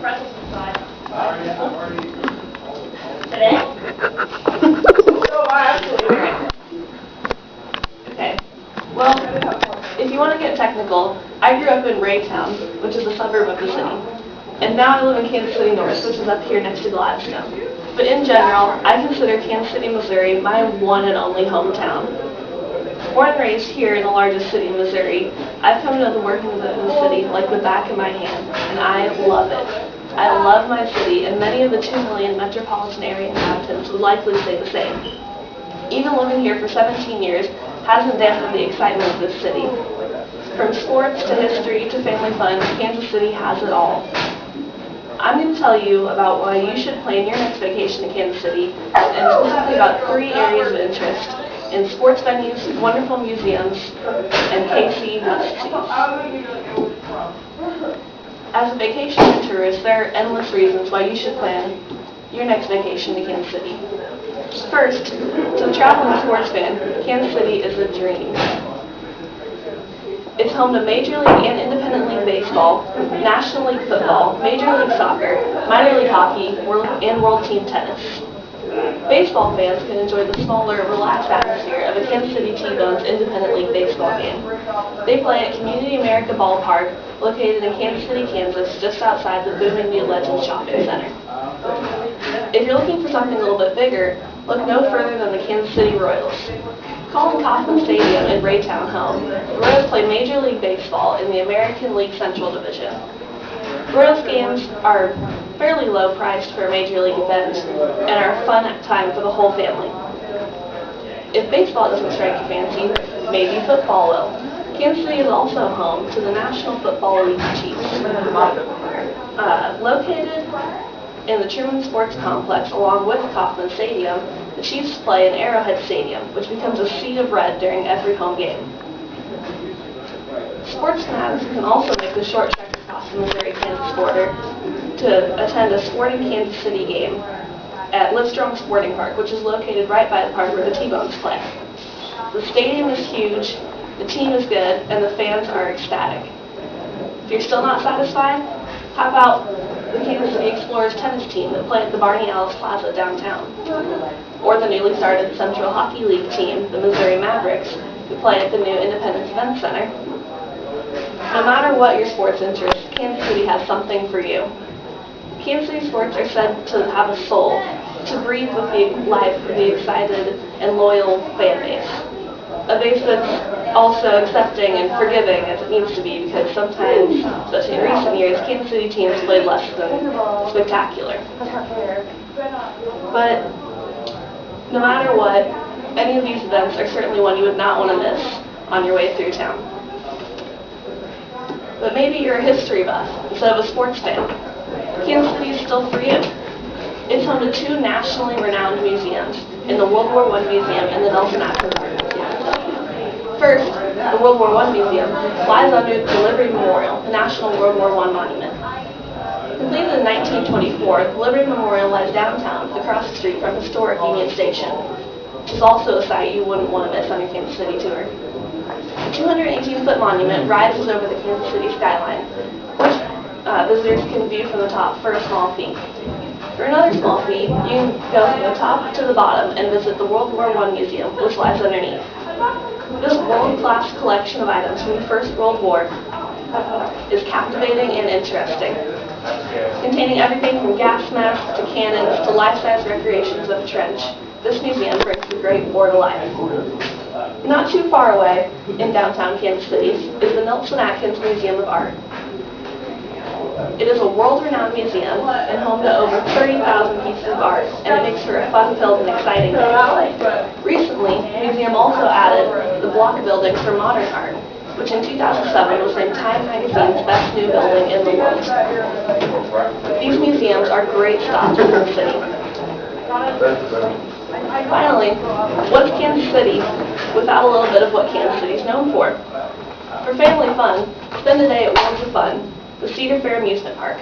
pretzels inside. Today? Okay. Well, if you want to get technical, I grew up in Raytown, which is a suburb of the city. And now I live in Kansas City North, which is up here next to Gladstone. But in general, I consider Kansas City, Missouri my one and only hometown. Born and raised here in the largest city in Missouri, I've come to know the workings of the city like the back of my hand, and I love it. I love my city, and many of the 2 million metropolitan area inhabitants would likely say the same. Even living here for 17 years hasn't dampened the excitement of this city. From sports to history to family fun, Kansas City has it all. I'm going to tell you about why you should plan your next vacation to Kansas City, and specifically about 3 areas of interest in sports venues, wonderful museums, and KC must-sees. As a vacation tourist, there are endless reasons why you should plan your next vacation to Kansas City. First, to the traveling sports fan, Kansas City is a dream. It's home to Major League and Independent League Baseball, National League Football, Major League Soccer, Minor League Hockey, and World Team Tennis. Baseball fans can enjoy the smaller, relaxed atmosphere of a Kansas City T-Bones Independent League baseball game. They play at Community America Ballpark, located in Kansas City, Kansas, just outside the booming New Legends Shopping Center. If you're looking for something a little bit bigger, look no further than the Kansas City Royals. Calling Kauffman Stadium in Raytown home, the Royals play Major League Baseball in the American League Central Division. Royals games are fairly low priced for a Major League event and are a fun time for the whole family. If baseball doesn't strike your fancy, maybe football will. Kansas City is also home to the National Football League Chiefs. Located in the Truman Sports Complex along with Kauffman Stadium, the Chiefs play in Arrowhead Stadium, which becomes a sea of red during every home game. Sports fanatics can also make the short trek across the Missouri-Kansas border to attend a sporting Kansas City game at Livestrong Sporting Park, which is located right by the park where the T-Bones play. The stadium is huge, the team is good, and the fans are ecstatic. If you're still not satisfied, how about the Kansas City Explorers tennis team that play at the Barney Alice Plaza downtown? Or the newly started Central Hockey League team, the Missouri Mavericks, who play at the new Independence Event Center. No matter what your sports interest, Kansas City has something for you. Kansas City sports are said to have a soul, to breathe with the life of the excited and loyal fan base. A base that's also accepting and forgiving as it needs to be, because sometimes, especially in recent years, Kansas City teams played less than spectacular. But no matter what, any of these events are certainly one you would not want to miss on your way through town. But maybe you're a history buff instead of a sports fan. Kansas City is still for you. It's home to 2 nationally renowned museums, in the World War I Museum and the Nelson Atkins Museum. First, the World War I Museum lies under the Liberty Memorial, the National World War I Monument. Completed in 1924, the Liberty Memorial lies downtown, across the street from historic Union Station, which is also a site you wouldn't want to miss on your Kansas City tour. The 218-foot monument rises over the Kansas City skyline, which visitors can view from the top for a small fee. For another small fee, you can go from the top to the bottom and visit the World War I Museum, which lies underneath. This world-class collection of items from the First World War is captivating and interesting, containing everything from gas masks to cannons to life-size recreations of a trench. This museum brings the Great War to life. Not too far away, in downtown Kansas City, is the Nelson Atkins Museum of Art. It is a world-renowned museum and home to over 30,000 pieces of art, and it makes for a fun-filled and exciting display. Recently, the museum also added the block building for modern art, which in 2007 was named Time Magazine's best new building in the world. These museums are great stops in the city. Finally, what's Kansas City without a little bit of what Kansas City is known for? For family fun, spend a day at Worlds of Fun, the Cedar Fair Amusement Park.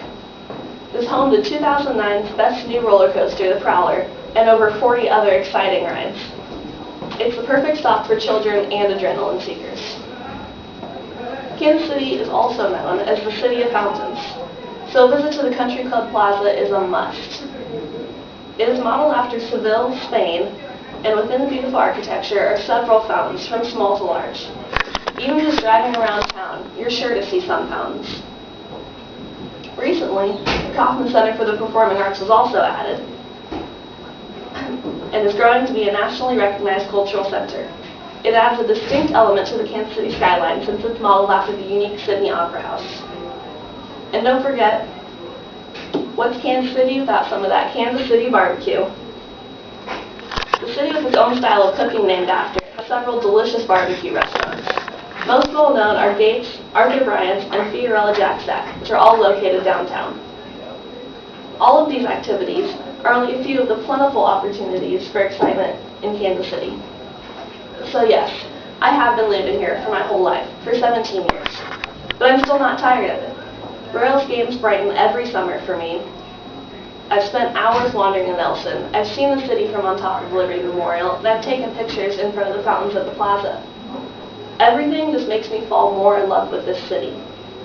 It is home to 2009's best new roller coaster, the Prowler, and over 40 other exciting rides. It's the perfect stop for children and adrenaline seekers. Kansas City is also known as the City of Fountains. so a visit to the Country Club Plaza is a must. It is modeled after Seville, Spain, and within the beautiful architecture are several fountains from small to large. Even just driving around town, you're sure to see some fountains. Recently, the Kaufman Center for the Performing Arts was also added and is growing to be a nationally recognized cultural center. It adds a distinct element to the Kansas City skyline since it's modeled after the unique Sydney Opera House. And don't forget, what's Kansas City without some of that Kansas City barbecue? The city with its own style of cooking named after it has several delicious barbecue restaurants. Most well known are Gates, Arthur Bryant's, and Fiorella Jack Stack, which are all located downtown. All of these activities are only a few of the plentiful opportunities for excitement in Kansas City. So yes, I have been living here for my whole life, for 17 years. But I'm still not tired of it. Royals games brighten every summer for me. I've spent hours wandering in Nelson. I've seen the city from on top of Liberty Memorial, and I've taken pictures in front of the fountains at the plaza. Everything just makes me fall more in love with this city.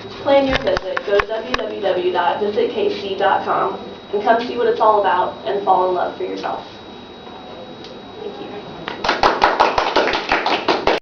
To plan your visit, go to www.visitkc.com and come see what it's all about and fall in love for yourself.